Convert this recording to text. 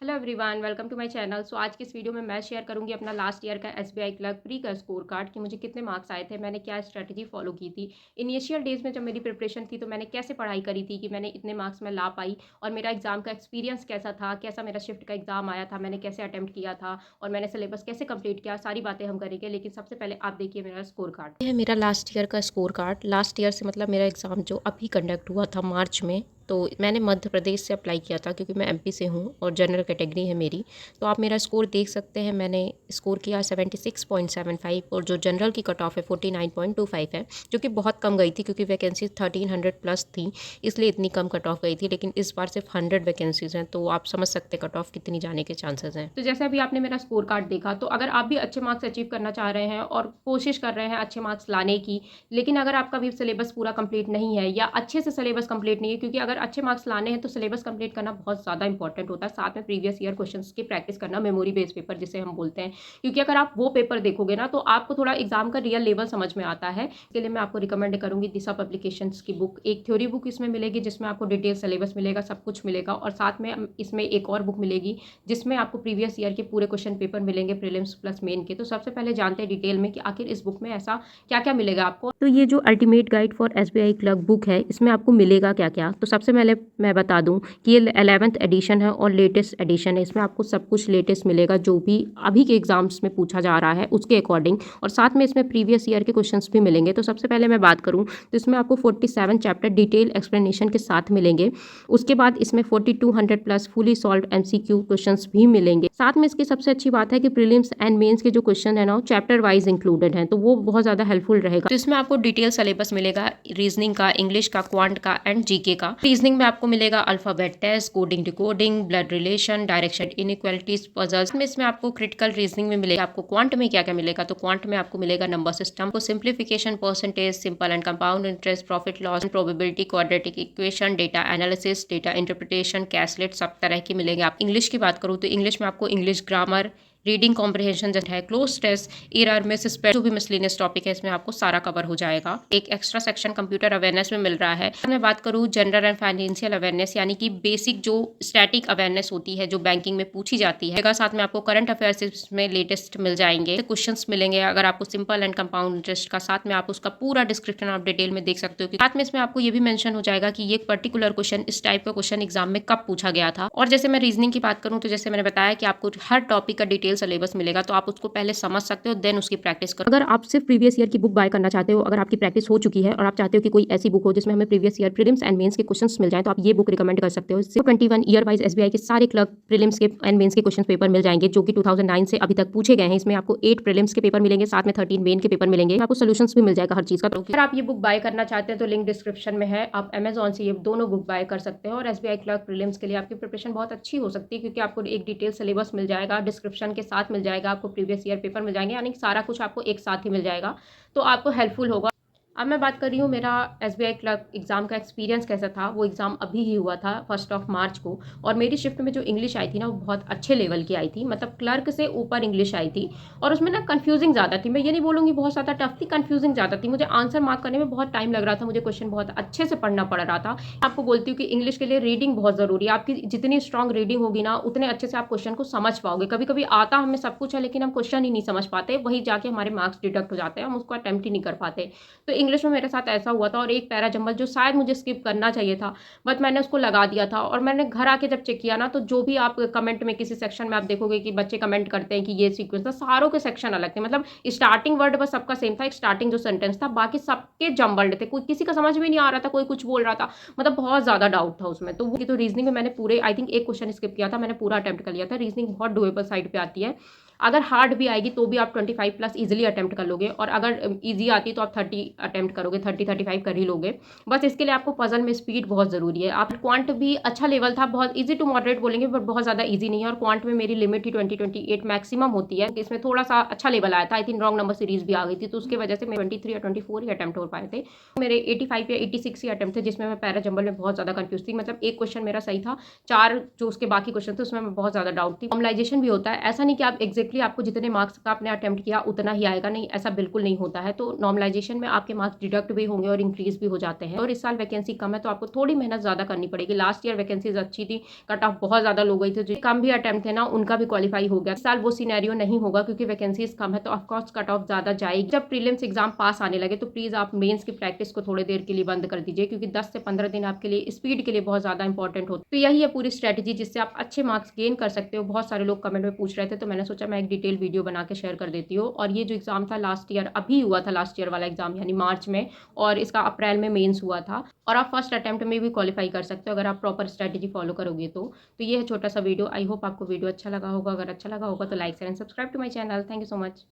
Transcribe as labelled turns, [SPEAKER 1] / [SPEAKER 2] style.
[SPEAKER 1] Hello everyone, welcome to my channel. So आज की इस वीडियो में मैं शेयर करूंगी अपना लास्ट ईयर का एसबीआई क्लर्क प्री का स्कोर कार्ड कि मुझे कितने मार्क्स आए थे, मैंने क्या स्ट्रेटजी फॉलो की थी। इनिशियल डेज में जब मेरी प्रिपरेशन थी तो मैंने कैसे पढ़ाई करी थी कि मैंने इतने मार्क्स में ला पाई, और मेरा एग्जाम का एक्सपीरियंस कैसा था, कैसा मेरा शिफ्ट का एग्जाम आया था, मैंने कैसे अटैम्प्ट किया था और मैंने सिलेबस कैसे कंप्लीट किया, सारी बातें हम करेंगे। लेकिन सबसे पहले आप देखिए मेरा स्कोर कार्ड।
[SPEAKER 2] ये है मेरा लास्ट ईयर का स्कोर कार्ड। लास्ट ईयर से मतलब मेरा एग्ज़ाम जो अभी कंडक्ट हुआ था मार्च में, तो मैंने मध्य प्रदेश से अप्लाई किया था क्योंकि मैं एमपी से हूँ और जनरल कैटेगरी है मेरी। तो आप मेरा स्कोर देख सकते हैं, मैंने स्कोर किया 76.75 और जो जनरल की कट ऑफ है 49.25 है, जो कि बहुत कम गई थी क्योंकि वैकेंसी 1300 प्लस थी, इसलिए इतनी कम कट ऑफ गई थी। लेकिन इस बार सिर्फ 100 वैकेंसीज़ हैं, तो आप समझ सकते हैं कट ऑफ कितनी जाने के चांसेस हैं।
[SPEAKER 1] तो जैसे अभी आपने मेरा स्कोर कार्ड देखा, तो अगर आप भी अच्छे मार्क्स अचीव करना चाह रहे हैं और कोशिश कर रहे हैं अच्छे मार्क्स लाने की, लेकिन अगर आपका भी सिलेबस पूरा कंप्लीट नहीं है या अच्छे से सिलेबस कंप्लीट नहीं है, क्योंकि अगर अच्छे मार्क्स लाने हैं तो सिलेबस कंप्लीट करना बहुत ज़्यादा इंपॉर्टेंट होता है। साथ में प्रीवियस ईयर क्वेश्चंस की प्रैक्टिस करना, मेमोरी बेस्ड पेपर जिसे हम बोलते हैं। क्योंकि अगर आप वो पेपर देखोगे ना तो आपको थोड़ा एग्जाम का रियल लेवल समझ में आता है। इसके लिए मैं आपको रिकमेंड करूंगी दिशा पब्लिकेशंस की बुक। एक थ्योरी बुक इसमें मिलेगी जिसमें आपको डिटेल सिलेबस मिलेगा, सब कुछ मिलेगा, और साथ में इसमें एक और बुक मिलेगी जिसमें आपको प्रीवियस ईयर के पूरे क्वेश्चन पेपर मिलेंगे, प्रीलिम्स प्लस मेन के। तो सबसे पहले जानते हैं डिटेल में कि आखिर इस बुक में ऐसा क्या क्या मिलेगा आपको।
[SPEAKER 2] तो ये जो ultimate guide for SBI clerk book है, इसमें आपको मिलेगा क्या क्या। तो सबसे पहले मैं बता दूं कि ये 11th एडिशन है और लेटेस्ट एडिशन है। इसमें आपको सब कुछ लेटेस्ट मिलेगा, जो भी अभी के एग्जाम्स में पूछा जा रहा है उसके अकॉर्डिंग, और साथ में इसमें प्रीवियस ईयर के क्वेश्चंस भी मिलेंगे। तो सबसे पहले मैं बात करूँ तो इसमें आपको 47 चैप्टर डिटेल एक्सप्लेनेशन के साथ मिलेंगे। उसके बाद इसमें 4200 plus fully solve MCQ questions भी मिलेंगे। साथ में इसकी सबसे अच्छी बात है कि प्रीलिम्स एंड मेंस के जो क्वेश्चन है ना, चैप्टर वाइज इंक्लूडेड हैं, तो वो बहुत ज़्यादा हेल्पफुल रहेगा। तो इसमें आपको डिटेल सिलेबस मिलेगा रीजनिंग का, इंग्लिश का, क्वांट का एंड जीके का। रीजनिंग में आपको मिलेगा alphabet test, coding decoding, blood relation, direction inequalities, puzzles में। इसमें आपको क्रिटिकल रीजनिंग में मिलेगा। आपको क्वांट में क्या क्या मिलेगा, तो क्वांट में आपको मिलेगा नंबर सिस्टम को, simplification, percentage, simple and compound interest, profit loss, probability, quadratic equation, data analysis, data interpretation, caselet, सब तरह के मिलेंगे। आप इंग्लिश की बात करूँ तो इंग्लिश में आपको इंग्लिश ग्रामर, रीडिंग कॉम्प्रिहेंशन जो है, क्लोज टेस्ट, ईआर में जो भी मिसलेनियस टॉपिक है इसमें आपको सारा कवर हो जाएगा। एक एक्स्ट्रा सेक्शन कंप्यूटर अवेयरनेस में मिल रहा है। मैं बात करूँ जनरल एंड फाइनेंशियल अवेयरनेस, यानी कि बेसिक जो स्टैटिक अवेयरनेस होती है जो बैंकिंग में पूछी जाती है। साथ में आपको करंट अफेयर्स में लेटेस्ट मिल जाएंगे, क्वेश्चंस मिलेंगे। अगर आपको सिंपल एंड कंपाउंड इंटरेस्ट का, साथ में आप उसका पूरा डिस्क्रिप्शन आप डिटेल में देख सकते हो। साथ में इसमें आपको ये भी मेंशन हो जाएगा कि ये पर्टिकुलर क्वेश्चन, इस टाइप का क्वेश्चन एग्जाम में कब पूछा गया था। और जैसे मैं रीजनिंग की बात करूँ तो जैसे मैंने बताया कि आपको हर टॉपिक का डिटेल सिलेबस मिलेगा, तो आप उसको पहले समझ सकते हो, देन उसकी प्रैक्टिस करो। अगर आप सिर्फ प्रीवियस ईयर की बुक बाय करना चाहते हो, अगर आपकी प्रैक्टिस हो चुकी है और आप चाहते हो कि कोई ऐसी बुक हो जिसमें हमें previous year prelims and mains के क्वेश्चंस मिल जाए, तो आप ये बुक रिकमेंड कर सकते हो। इससे 21 ईयर वाइज एसबीआई के सारे क्लर्क प्रीलिम्स के एंड मेंस के क्वेश्चन पेपर मिल जाएंगे, जो कि 2009 से अभी तक पूछे गए हैं। इसमें आपको 8 प्रीलिम्स के पेपर मिलेंगे, साथ में 13 मेन के पेपर मिलेंगे। आपको सोल्यूशंस भी मिल जाएगा हर चीज का।
[SPEAKER 1] अगर आप ये बुक बाय करना चाहते हैं तो लिंक डिस्क्रिप्शन में है, आप अमेजॉन से ये दोनों बुक बाय कर सकते हैं। और एसबीआई क्लर्क प्रीलिम्स के लिए आपकी प्रिपरेशन बहुत अच्छी हो सकती है, क्योंकि आपको एक डिटेल सिलेबस मिल जाएगा, डिस्क्रिप्शन के साथ मिल जाएगा, आपको प्रीवियस ईयर पेपर मिल जाएंगे, यानी कि सारा कुछ आपको एक साथ ही मिल जाएगा, तो आपको हेल्पफुल होगा। अब मैं बात कर रही हूँ मेरा एसबीआई क्लर्क एग्ज़ाम का एक्सपीरियंस कैसा था। वो एग्ज़ाम अभी ही हुआ था 1 मार्च को, और मेरी शिफ्ट में जो इंग्लिश आई थी ना, वो बहुत अच्छे लेवल की आई थी, मतलब क्लर्क से ऊपर इंग्लिश आई थी। और उसमें ना कन्फ्यूजिंग ज़्यादा थी, मैं ये नहीं बोलूँगी बहुत ज़्यादा टफ थी, कन्फ्यूजिंग ज़्यादा थी। मुझे आंसर मार्क करने में बहुत टाइम लग रहा था, मुझे क्वेश्चन बहुत अच्छे से पढ़ना पड़ रहा था। आपको बोलती हूँ कि इंग्लिश के लिए रीडिंग बहुत ज़रूरी है। आपकी जितनी स्ट्रॉन्ग रीडिंग होगी ना, उतने अच्छे से आप क्वेश्चन को समझ पाओगे। कभी कभी आता हमें सब कुछ है, लेकिन हम क्वेश्चन ही नहीं समझ पाते, वही जाके हमारे मार्क्स डिडक्ट हो जाते हैं, हम उसको अटेम्प्ट ही नहीं कर पाते। तो इंग्लिश में मेरे साथ ऐसा हुआ था। और एक पैरा जंबल जो शायद मुझे स्किप करना चाहिए था, बट मैंने उसको लगा दिया था। और मैंने घर आके जब चेक किया ना, तो जो भी आप कमेंट में किसी सेक्शन में आप देखोगे कि बच्चे कमेंट करते हैं कि ये सीक्वेंस था, सारों के सेक्शन अलग थे। मतलब स्टार्टिंग वर्ड बस सबका सेम था, एक स्टार्टिंग जो सेंटेंस था, बाकी सबके जंबल्ड थे, कोई किसी का समझ में नहीं आ रहा था, कोई कुछ बोल रहा था, मतलब बहुत ज्यादा डाउट था उसमें। तो रीजनिंग में मैंने पूरे आई थिंक एक क्वेश्चन स्किप किया था, मैंने पूरा अटेम्प्ट कर लिया था। रीजनिंग बहुत डुएबल साइड पे आती है। अगर हार्ड भी आएगी तो भी आप 25 प्लस इजीली अटेम्प्ट कर लोगे, और अगर इजी आती है तो आप 30 अटेम्प्ट करोगे, 35 कर ही लोगे। बस इसके लिए आपको पजल में स्पीड बहुत ज़रूरी है। आप क्वांट भी अच्छा लेवल था, बहुत इजी टू मॉडरेट बोलेंगे, बट बहुत ज़्यादा इजी नहीं है। और क्वांट में मेरी लिमिट ही 20-28 मैक्सिमम होती है, इसमें थोड़ा सा अच्छा लेवल आया था। I think wrong number series भी आ गई थी, तो उसकी वजह से मैं 23 या 24 ही अटेम्प्ट हो पाए थे। मेरे 85 या 86 ही अटेम्प्ट थे, जिसमें मैं पैरा जंबल में बहुत ज़्यादा कंफ्यूज थी। मतलब एक क्वेश्चन मेरा सही था, 4 जो उसके बाकी क्वेश्चन थे उसमें मैं बहुत ज़्यादा डाउट थी। फॉर्मलाइजेशन भी होता है, ऐसा नहीं कि आप एग्जैक्टली डायरेक्टली आपको जितने मार्क्स का आपने अटेम्प्ट किया उतना ही आएगा, नहीं, ऐसा बिल्कुल नहीं होता है। तो नॉर्मलाइजेशन में आपके मार्क्स डिडक्ट भी होंगे और इंक्रीज भी हो जाते हैं। और इस साल वैकेंसी कम है तो आपको थोड़ी मेहनत ज़्यादा करनी पड़ेगी। लास्ट ईयर वैकेंसीज अच्छी थी, कट ऑफ बहुत ज़्यादा लो गई थी, जो कम भी अटेम्प्ट थे ना उनका भी क्वालिफाई हो गया। इस साल वो सिनेरियो नहीं होगा क्योंकि वैकेंसीज कम है, तो ऑफकोर्स कट ऑफ ज़्यादा जाएगी। जब प्रीलिम्स एग्जाम पास आने लगे तो प्लीज़ आप मेंस की प्रैक्टिस को थोड़ी देर के लिए बंद कर दीजिए, क्योंकि 10 से 15 दिन आपके लिए स्पीड के लिए बहुत ज़्यादा इंपॉर्टेंट होता है। तो यही है पूरी स्ट्रेटजी जिससे आप अच्छे मार्क्स गेन कर सकते हो। बहुत सारे लोग कमेंट में पूछ रहे थे, तो मैंने सोचा मैं एक डिटेल वीडियो बना के शेयर कर देती हूँ। और ये जो एग्जाम था लास्ट ईयर, अभी हुआ था लास्ट ईयर वाला एग्जाम, यानी मार्च में, और इसका अप्रैल में मेंस हुआ था। और आप फर्स्ट अटेम्प्ट में भी क्वालिफाई कर सकते हो अगर आप प्रॉपर स्ट्रेटजी फॉलो करोगे तो ये है छोटा सा वीडियो। आई होप आपको वीडियो अच्छा लगा होगा। अगर अच्छा लगा होगा तो like share and subscribe to my channel. Thank you so much.